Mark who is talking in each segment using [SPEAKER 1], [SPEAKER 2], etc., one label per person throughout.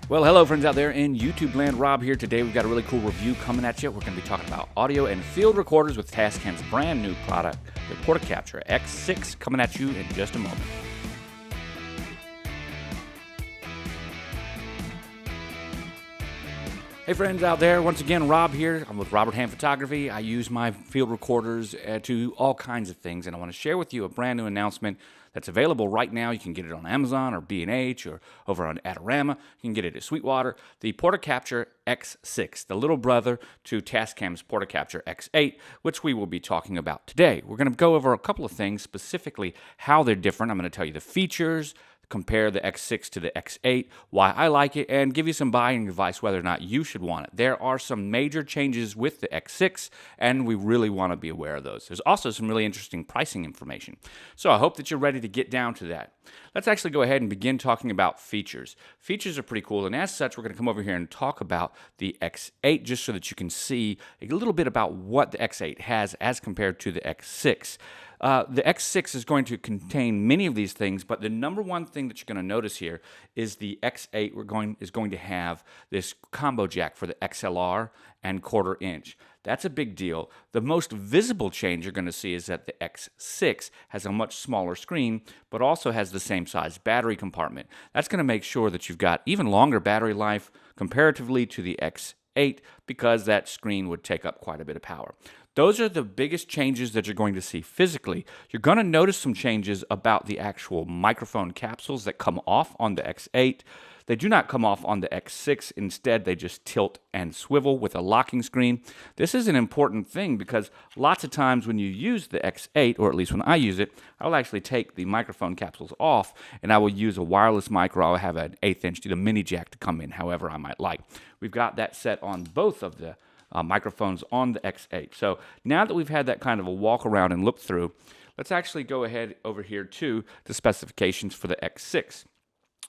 [SPEAKER 1] Well, hello friends out there in YouTube land. Rob here. Today we've got a really cool review coming at you. We're going to be talking about audio and field recorders with Tascam's brand new product, the Portacapture X6, coming at you in just a moment. Hey friends out there, once again, Rob here. I'm with Robert Hand Photography. I use my field recorders to all kinds of things, and I want to share with you a brand new announcement that's available right now. You can get it on Amazon or B&H or over on Adorama. You can get it at Sweetwater. The Portacapture X6, the little brother to Tascam's Portacapture X8, which we will be talking about today. We're going to go over a couple of things, specifically how they're different. I'm going to tell you the features, compare the X6 to the X8, why I like it, and give you some buying advice whether or not you should want it. There are some major changes with the X6, and we really want to be aware of those. There's also some really interesting pricing information. So I hope that you're ready to get down to that. Let's actually go ahead and begin talking about features. Features are pretty cool, and as such, we're going to come over here and talk about the X8 just so that you can see a little bit about what the X8 has as compared to the X6. The X6 is going to contain many of these things, but the number one thing that you're going to notice here is the X8 is going to have this combo jack for the XLR and 1/4 inch. That's a big deal. The most visible change you're going to see is that the X6 has a much smaller screen, but also has the same size battery compartment. That's going to make sure that you've got even longer battery life comparatively to the X8 because that screen would take up quite a bit of power. Those are the biggest changes that you're going to see physically. You're going to notice some changes about the actual microphone capsules that come off on the X8. They do not come off on the X6. Instead, they just tilt and swivel with a locking screen. This is an important thing because lots of times when you use the X8, or at least when I use it, I'll actually take the microphone capsules off and I will use a wireless mic, or I'll have an 1/8 inch to the mini jack to come in however I might like. We've got that set on both of the microphones on the X8. So now that we've had that kind of a walk around and look through, let's actually go ahead over here to the specifications for the X6.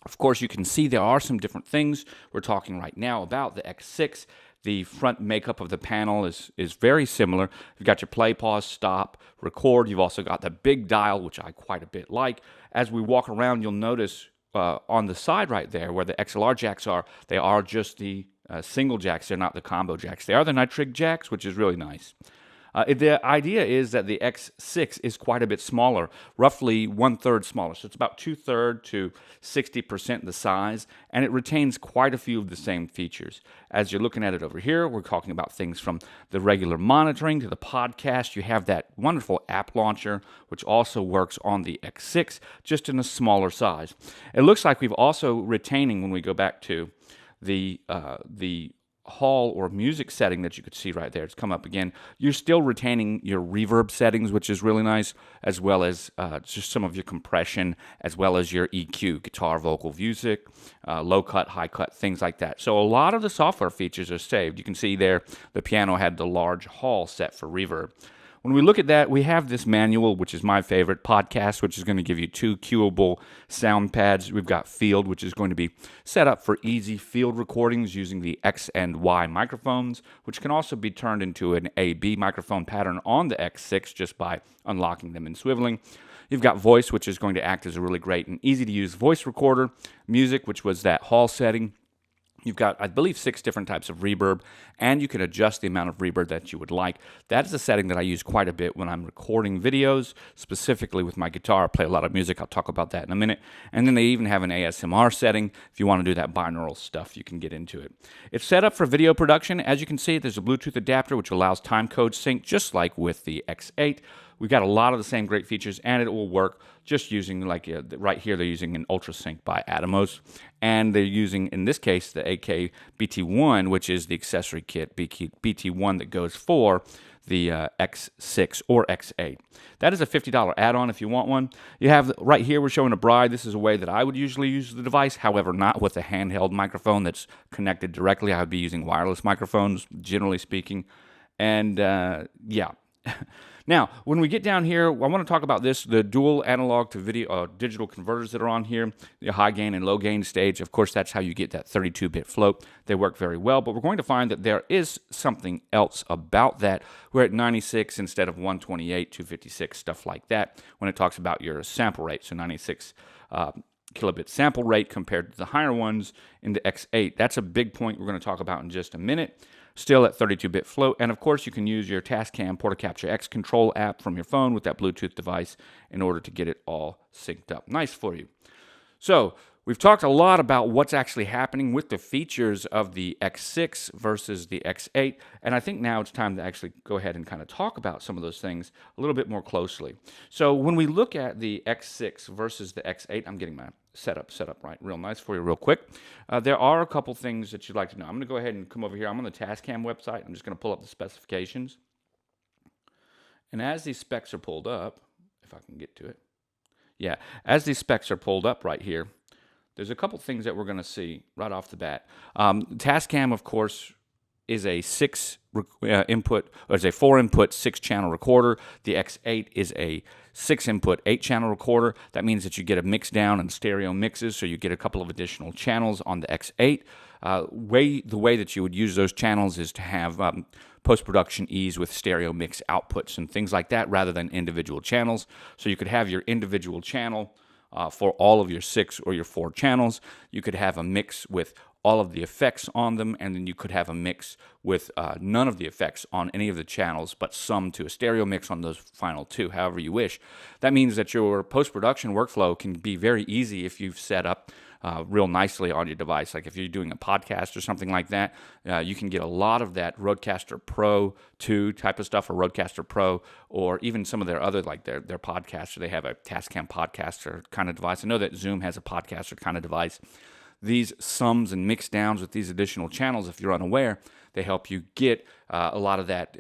[SPEAKER 1] Of course, you can see there are some different things we're talking right now about the X6. The front makeup of the panel is very similar. You've got your play, pause, stop, record. You've also got the big dial, which I quite a bit like. As we walk around, you'll notice on the side right there where the XLR jacks are, they are just the single jacks. They're not the combo jacks. They are the nitrig jacks, which is really nice. The idea is that the X6 is quite a bit smaller, roughly 1/3 smaller. So it's about 2/3 to 60% the size, and it retains quite a few of the same features. As you're looking at it over here, we're talking about things from the regular monitoring to the podcast. You have that wonderful app launcher, which also works on the X6, just in a smaller size. It looks like we've also retaining, when we go back to the hall or music setting that you could see right there, it's come up again, you're still retaining your reverb settings, which is really nice, as well as just some of your compression, as well as your EQ, guitar, vocal, music, low cut, high cut, things like that. So a lot of the software features are saved. You can see there the piano had the large hall set for reverb. When we look at that, we have this manual, which is my favorite, podcast, which is going to give you 2 queuable sound pads. We've got field, which is going to be set up for easy field recordings using the X and Y microphones, which can also be turned into an A-B microphone pattern on the X6 just by unlocking them and swiveling. You've got voice, which is going to act as a really great and easy-to-use voice recorder. Music, which was that hall setting. You've got, I believe, 6 different types of reverb, and you can adjust the amount of reverb that you would like. That is a setting that I use quite a bit when I'm recording videos, specifically with my guitar. I play a lot of music. I'll talk about that in a minute. And then they even have an ASMR setting. If you want to do that binaural stuff, you can get into it. It's set up for video production. As you can see, there's a Bluetooth adapter, which allows timecode sync, just like with the X8. We've got a lot of the same great features, and it will work just using, like right here, they're using an Ultra Sync by Atomos, and they're using, in this case, the AK BT1, which is the accessory kit, BT1 that goes for the X6 or X8. That is a $50 add-on if you want one. You have, right here, we're showing a bride. This is a way that I would usually use the device, however, not with a handheld microphone that's connected directly. I would be using wireless microphones, generally speaking, and yeah. Now, when we get down here, I want to talk about this, the dual analog to video digital converters that are on here, the high gain and low gain stage. Of course, that's how you get that 32-bit float. They work very well, but we're going to find that there is something else about that. We're at 96 instead of 128, 256, stuff like that, when it talks about your sample rate. So 96 kilobit sample rate compared to the higher ones in the X8. That's a big point we're going to talk about in just a minute. Still at 32-bit float. And of course, you can use your Tascam Portacapture X control app from your phone with that Bluetooth device in order to get it all synced up. Nice for you. So we've talked a lot about what's actually happening with the features of the X6 versus the X8, and I think now it's time to actually go ahead and kind of talk about some of those things a little bit more closely. So when we look at the X6 versus the X8, I'm getting my setup right real nice for you real quick. There are a couple things that you'd like to know. I'm going to go ahead and come over here. I'm on the Tascam website. I'm just going to pull up the specifications. And as these specs are pulled up, if I can get to it, yeah, as these specs are pulled up right here, there's a couple things that we're going to see right off the bat. Tascam, of course, is a 4-input, 6-channel recorder. The X8 is a 6-input, 8-channel recorder. That means that you get a mix down and stereo mixes, so you get a couple of additional channels on the X8. The way that you would use those channels is to have post-production ease with stereo mix outputs and things like that rather than individual channels. So you could have your individual channel for all of your 6 or your 4 channels. You could have a mix with all of the effects on them, and then you could have a mix with none of the effects on any of the channels, but some to a stereo mix on those final 2, however you wish. That means that your post-production workflow can be very easy if you've set up real nicely on your device. Like if you're doing a podcast or something like that, you can get a lot of that Rodecaster Pro 2 type of stuff, or Rodecaster Pro, or even some of their other, like their podcaster. They have a Tascam Podcaster kind of device. I know that Zoom has a podcaster kind of device. These sums and mix downs with these additional channels, if you're unaware, they help you get a lot of that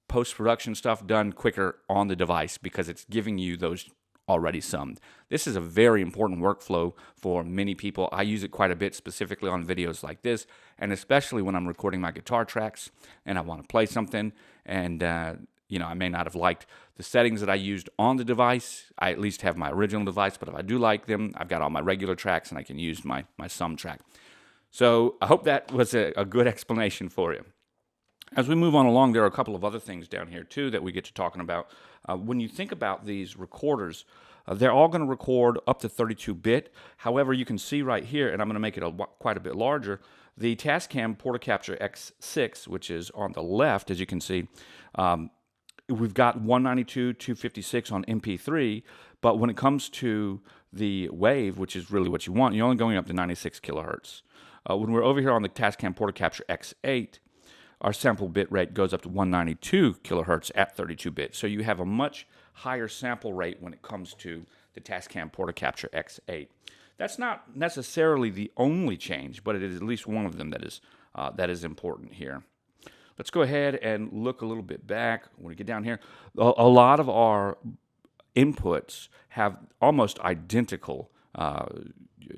[SPEAKER 1] post-production stuff done quicker on the device because it's giving you those already summed. This is a very important workflow for many people. I use it quite a bit, specifically on videos like this, and especially when I'm recording my guitar tracks and I want to play something, and I may not have liked the settings that I used on the device. I at least have my original device, but if I do like them, I've got all my regular tracks and I can use my sum track. So I hope that was a good explanation for you. As we move on along, there are a couple of other things down here too that we get to talking about. When you think about these recorders, they're all going to record up to 32-bit. However, you can see right here, and I'm going to make it quite a bit larger, the Tascam Portacapture X6, which is on the left, as you can see, we've got 192, 256 on MP3, but when it comes to the wave, which is really what you want, you're only going up to 96 kilohertz. When we're over here on the Tascam Portacapture X8, our sample bit rate goes up to 192 kilohertz at 32-bit. So you have a much higher sample rate when it comes to the Tascam Portacapture X8. That's not necessarily the only change, but it is at least one of them that is important here. Let's go ahead and look a little bit back. When we get down here, a lot of our inputs have almost identical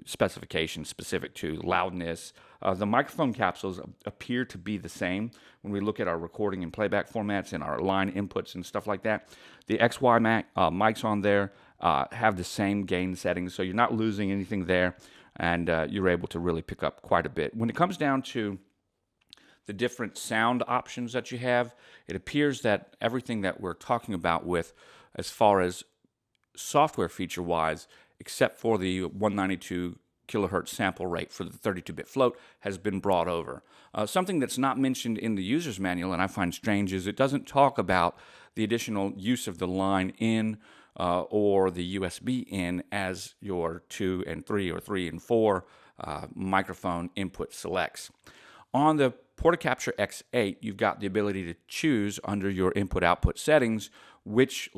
[SPEAKER 1] specifications specific to loudness. The microphone capsules appear to be the same when we look at our recording and playback formats and our line inputs and stuff like that. The XY mics on there have the same gain settings, so you're not losing anything there, and you're able to really pick up quite a bit. When it comes down to the different sound options that you have, it appears that everything that we're talking about with as far as software feature-wise, except for the 192 kilohertz sample rate for the 32-bit float, has been brought over. Something that's not mentioned in the user's manual, and I find strange, is it doesn't talk about the additional use of the line in or the USB in as your 2 and 3 or 3 and 4 microphone input selects. On the Portacapture X8, you've got the ability to choose under your input-output settings which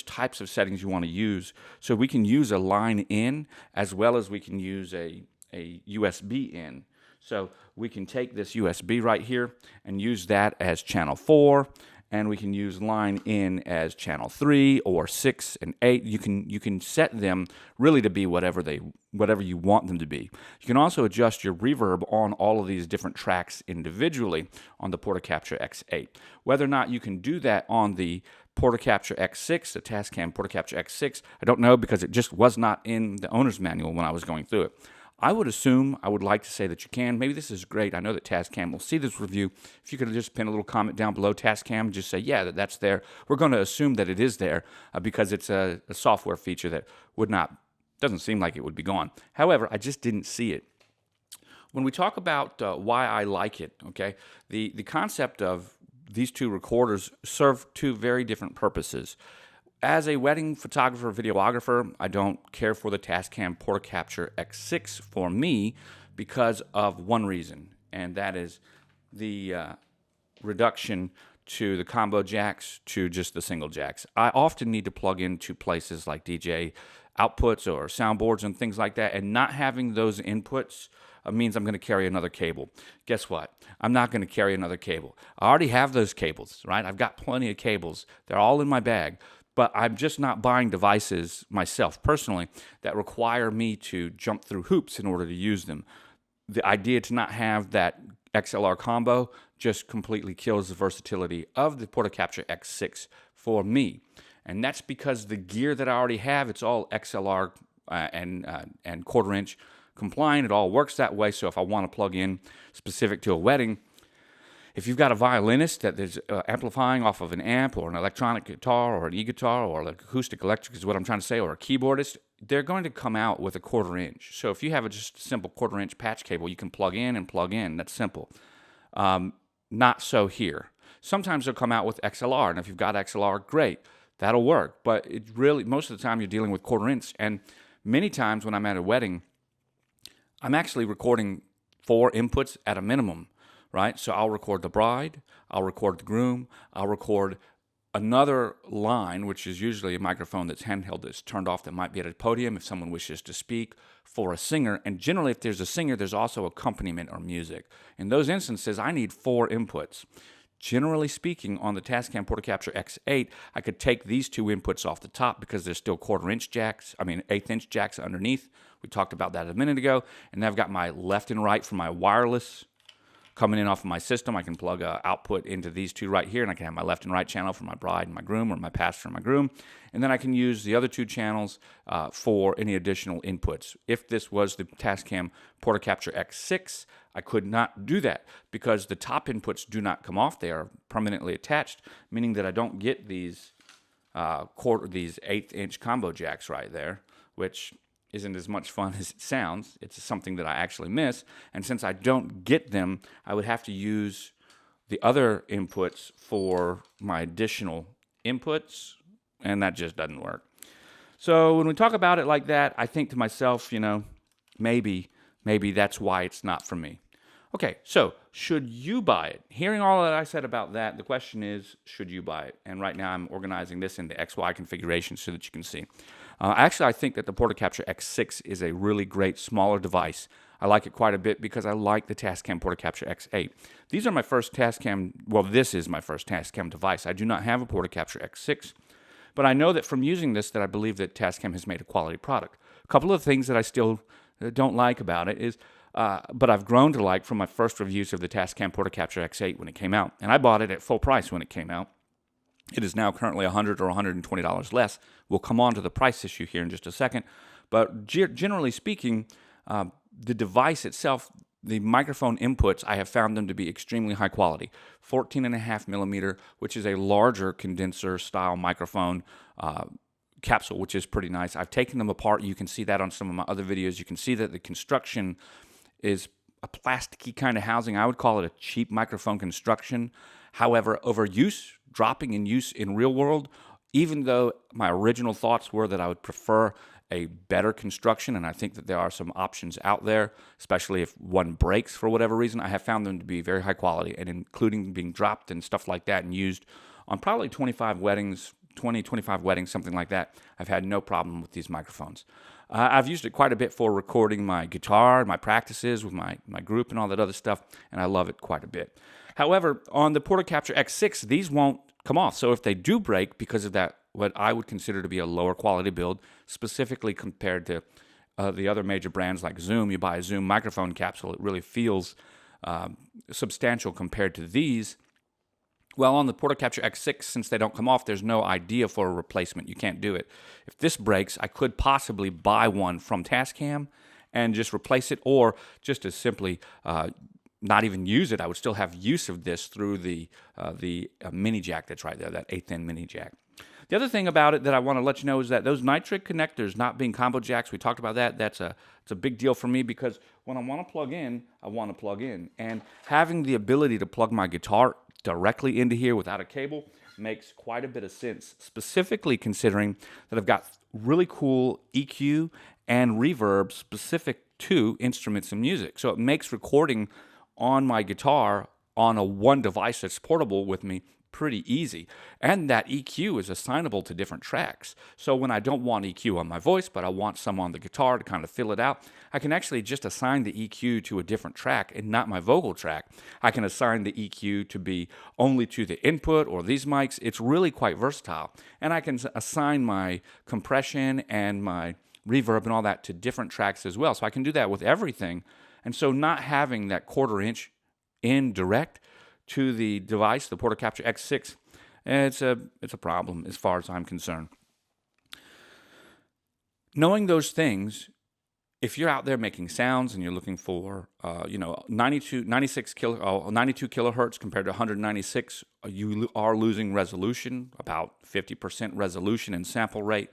[SPEAKER 1] types of settings you want to use. So we can use a line in as well as we can use a USB in. So we can take this USB right here and use that as channel 4, and we can use line in as channel 3 or 6 and 8. You can set them really to be whatever you want them to be. You can also adjust your reverb on all of these different tracks individually on the Portacapture X8. Whether or not you can do that on the Portacapture X6, the Tascam Portacapture X6, I don't know, because it just was not in the owner's manual when I was going through it. I would like to say that you can. Maybe this is great. I know that Tascam will see this review. If you could just pin a little comment down below, Tascam, just say, yeah, that's there. We're going to assume that it is there because it's a software feature that Doesn't seem like it would be gone. However, I just didn't see it. When we talk about why I like it, okay, the concept of these two recorders serve two very different purposes. As a wedding photographer, videographer, I don't care for the Tascam Portacapture X6 for me because of one reason, and that is the reduction to the combo jacks to just the single jacks. I often need to plug into places like DJ outputs or soundboards and things like that, and not having those inputs means I'm going to carry another cable. Guess what? I'm not going to carry another cable. I already have those cables, right? I've got plenty of cables. They're all in my bag, but I'm just not buying devices myself personally that require me to jump through hoops in order to use them. The idea to not have that XLR combo just completely kills the versatility of the Portacapture X6 for me. And that's because the gear that I already have, it's all XLR and quarter-inch compliant. It all works that way. So if I want to plug in specific to a wedding, if you've got a violinist that is amplifying off of an amp or an electronic guitar or an e-guitar or like acoustic electric is what I'm trying to say, or a keyboardist, they're going to come out with a quarter-inch. So if you have just a simple quarter-inch patch cable, you can plug in and plug in. That's simple. Not so here. Sometimes they'll come out with XLR, and if you've got XLR, great. That'll work. But it really, most of the time, you're dealing with quarter-inch. And many times when I'm at a wedding, I'm actually recording 4 inputs at a minimum, right? So I'll record the bride, I'll record the groom, I'll record another line, which is usually a microphone that's handheld that's turned off that might be at a podium if someone wishes to speak, for a singer. And generally, if there's a singer, there's also accompaniment or music. In those instances, I need 4 inputs. Generally speaking, on the Tascam Portacapture X8, I could take these 2 inputs off the top because they're still quarter-inch jacks, 1/8-inch jacks underneath. We talked about that a minute ago. And then I've got my left and right for my wireless coming in off of my system. I can plug an output into these 2 right here, and I can have my left and right channel for my bride and my groom, or my pastor and my groom. And then I can use the other 2 channels for any additional inputs. If this was the Tascam Portacapture X6, I could not do that because the top inputs do not come off. They are permanently attached, meaning that I don't get these 1/8-inch combo jacks right there, which isn't as much fun as it sounds. It's something that I actually miss. And since I don't get them, I would have to use the other inputs for my additional inputs, and that just doesn't work. So when we talk about it like that, I think to myself, maybe that's why it's not for me. Okay, so should you buy it? Hearing all that I said about that, the question is, should you buy it? And right now I'm organizing this into XY configurations so that you can see. Actually, I think that the Portacapture X6 is a really great smaller device. I like it quite a bit because I like the Tascam Portacapture X8. These are my first Tascam, well, this is my first Tascam device. I do not have a Portacapture X6, but I know that from using this that I believe that Tascam has made a quality product. A couple of things that I still don't like about it is, but I've grown to like from my first reviews of the Tascam Portacapture X8 when it came out. And I bought it at full price when it came out. It is now currently $100 or $120 less. We'll come on to the price issue here in just a second. But generally speaking, the device itself, the microphone inputs, I have found them to be extremely high quality. 14.5 millimeter, which is a larger condenser style microphone capsule, which is pretty nice. I've taken them apart. You can see that on some of my other videos. You can see that the construction is a plasticky kind of housing. I would call it a cheap microphone construction. However, dropping in use in real world, even though my original thoughts were that I would prefer a better construction, and I think that there are some options out there, especially if one breaks for whatever reason, I have found them to be very high quality, and including being dropped and stuff like that and used on probably 25 weddings, something like that. I've had no problem with these microphones. I've used it quite a bit for recording my guitar, my practices with my group and all that other stuff, and I love it quite a bit. However, on the Portacapture X6, these won't come off. So if they do break because of that, what I would consider to be a lower quality build, specifically compared to the other major brands like Zoom, you buy a Zoom microphone capsule, it really feels substantial compared to these. Well, on the Portacapture X6, since they don't come off, there's no idea for a replacement. You can't do it. If this breaks, I could possibly buy one from Tascam and just replace it, or just to simply not even use it. I would still have use of this through the mini jack that's right there, that 1/8 mini jack. The other thing about it that I want to let you know is that those nitric connectors not being combo jacks, we talked about that. It's a big deal for me because when I want to plug in, I want to plug in. And having the ability to plug my guitar directly into here without a cable makes quite a bit of sense, specifically considering that I've got really cool EQ and reverb specific to instruments and music. So it makes recording on my guitar on a one device that's portable with me pretty easy. And that EQ is assignable to different tracks. So when I don't want EQ on my voice, but I want some on the guitar to kind of fill it out, I can actually just assign the EQ to a different track and not my vocal track. I can assign the EQ to be only to the input or these mics. It's really quite versatile. And I can assign my compression and my reverb and all that to different tracks as well. So I can do that with everything. And so not having that 1/4 inch in direct to the device, the Portacapture X6, it's a problem as far as I'm concerned. Knowing those things, if you're out there making sounds and you're looking for 92 kilohertz compared to 196, you are losing resolution, about 50% resolution and sample rate.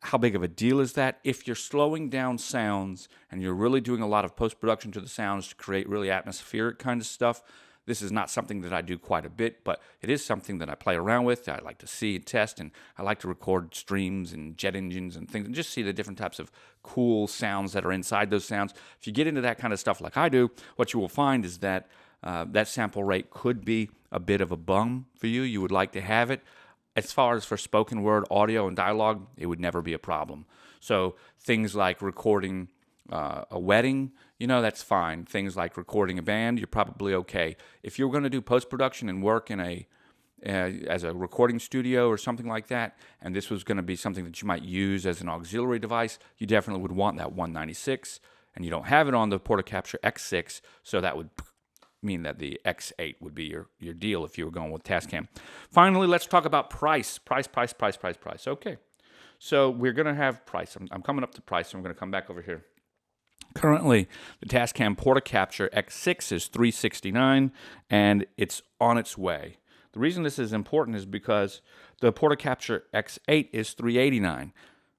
[SPEAKER 1] How big of a deal is that? If you're slowing down sounds and you're really doing a lot of post-production to the sounds to create really atmospheric kind of stuff, this is not something that I do quite a bit, but it is something that I play around with. I like to see and test, and I like to record streams and jet engines and things and just see the different types of cool sounds that are inside those sounds. If you get into that kind of stuff like I do, what you will find is that that sample rate could be a bit of a bum for you. You would like to have it. As far as for spoken word, audio, and dialogue, it would never be a problem. So things like recording a wedding, that's fine. Things like recording a band, you're probably okay. If you're going to do post-production and work in as a recording studio or something like that, and this was going to be something that you might use as an auxiliary device, you definitely would want that 196, and you don't have it on the Portacapture X6, so that would mean that the X8 would be your deal if you were going with Tascam. Finally, let's talk about price. Price. Okay, so we're going to have price. I'm coming up to price, so I'm going to come back over here. Currently, the Tascam Portacapture X6 is $369, and it's on its way. The reason this is important is because the Portacapture X8 is $389.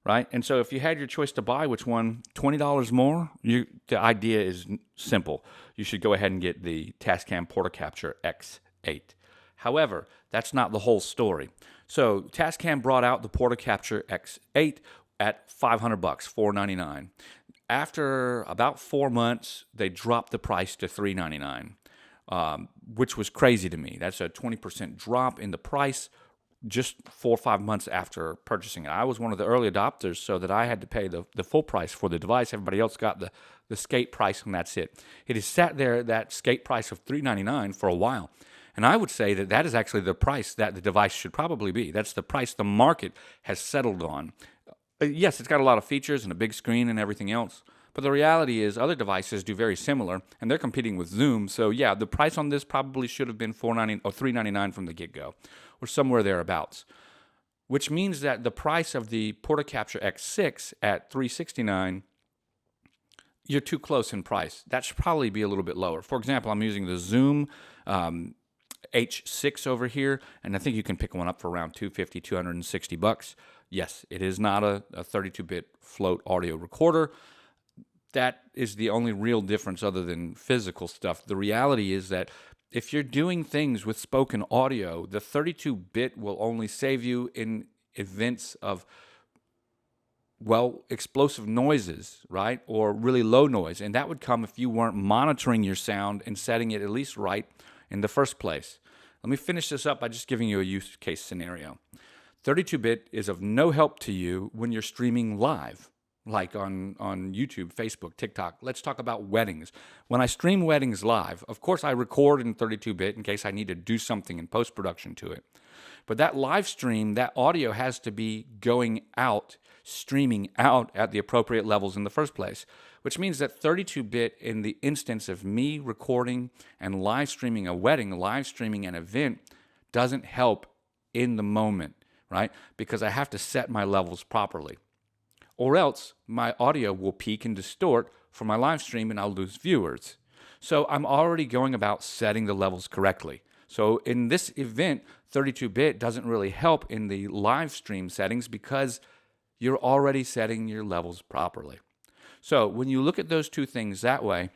[SPEAKER 1] Right? And so if you had your choice to buy which one, $20 more, the idea is simple. You should go ahead and get the Tascam Portacapture X8. However, that's not the whole story. So Tascam brought out the Portacapture X8 at $500, $499. After about 4 months, they dropped the price to $399, which was crazy to me. That's a 20% drop in the price just 4 or 5 months after purchasing it. I was one of the early adopters, so that I had to pay the full price for the device. Everybody else got the skate price, and that's it. It has sat there at that skate price of $399 for a while. And I would say that is actually the price that the device should probably be. That's the price the market has settled on. Yes, it's got a lot of features and a big screen and everything else. But the reality is other devices do very similar, and they're competing with Zoom. So yeah, the price on this probably should have been $499 or $399 from the get-go, or somewhere thereabouts. Which means that the price of the Portacapture X6 at $369, you're too close in price. That should probably be a little bit lower. For example, I'm using the Zoom H6 over here, and I think you can pick one up for around $250, $260. Yes, it is not a 32-bit float audio recorder. That is the only real difference other than physical stuff. The reality is that if you're doing things with spoken audio, the 32-bit will only save you in events of, explosive noises, right? Or really low noise. And that would come if you weren't monitoring your sound and setting it at least right in the first place. Let me finish this up by just giving you a use case scenario. 32-bit is of no help to you when you're streaming live, like on YouTube, Facebook, TikTok. Let's talk about weddings. When I stream weddings live, of course I record in 32-bit in case I need to do something in post-production to it. But that live stream, that audio has to be going out, streaming out at the appropriate levels in the first place, which means that 32-bit in the instance of me recording and live streaming a wedding, live streaming an event, doesn't help in the moment, right? Because I have to set my levels properly. Or else my audio will peak and distort for my live stream and I'll lose viewers. So I'm already going about setting the levels correctly. So in this event, 32-bit doesn't really help in the live stream settings because you're already setting your levels properly. So when you look at those two things that way,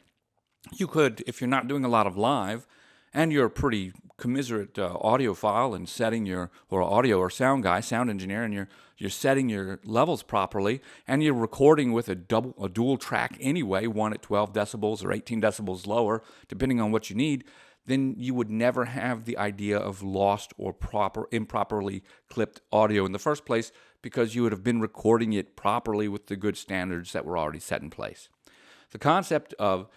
[SPEAKER 1] you could, if you're not doing a lot of live and you're a pretty commiserate audiophile and setting or audio or sound guy, sound engineer, and you're setting your levels properly, and you're recording with a dual track anyway, one at 12 decibels or 18 decibels lower, depending on what you need, then you would never have the idea of lost or improperly clipped audio in the first place, because you would have been recording it properly with the good standards that were already set in place. The concept of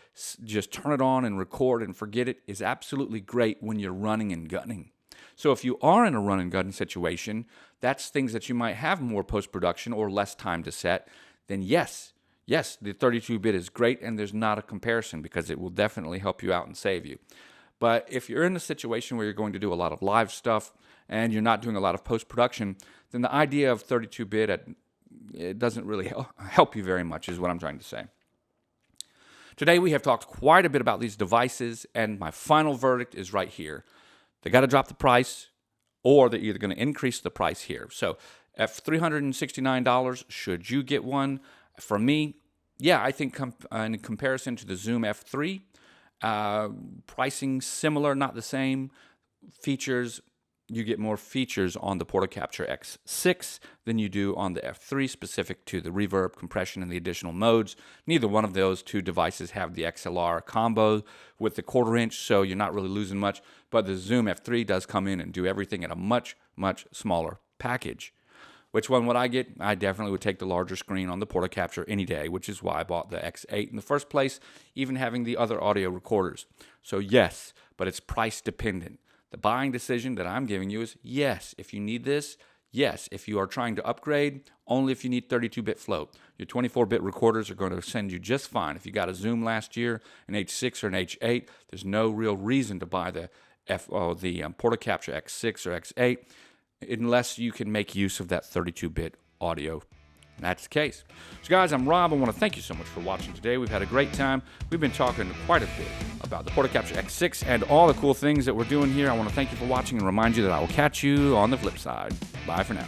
[SPEAKER 1] just turn it on and record and forget it is absolutely great when you're running and gunning. So if you are in a run and gun situation, that's things that you might have more post-production or less time to set, then yes, the 32-bit is great, and there's not a comparison because it will definitely help you out and save you. But if you're in a situation where you're going to do a lot of live stuff and you're not doing a lot of post-production, then the idea of 32-bit, it doesn't really help you very much, is what I'm trying to say. Today we have talked quite a bit about these devices, and my final verdict is right here. They got to drop the price, or they're either going to increase the price here. So at $369, should you get one? For me, yeah, I think in comparison to the Zoom F3, pricing similar, not the same. Features, you get more features on the Portacapture X6 than you do on the F3, specific to the reverb, compression, and the additional modes. Neither one of those two devices have the XLR combo with the 1/4 inch, so you're not really losing much. But the Zoom F3 does come in and do everything in a much, much smaller package. Which one would I get? I definitely would take the larger screen on the Portacapture any day, which is why I bought the X8 in the first place, even having the other audio recorders. So yes, but it's price dependent. The buying decision that I'm giving you is yes, if you need this, yes. If you are trying to upgrade, only if you need 32-bit float. Your 24-bit recorders are going to send you just fine. If you got a Zoom last year, an H6 or an H8, there's no real reason to buy the Portacapture X6 or X8 unless you can make use of that 32-bit audio. And that's the case. So guys, I'm Rob. I want to thank you so much for watching today. We've had a great time. We've been talking quite a bit about the Portacapture X6 and all the cool things that we're doing here. I want to thank you for watching and remind you that I will catch you on the flip side. Bye for now.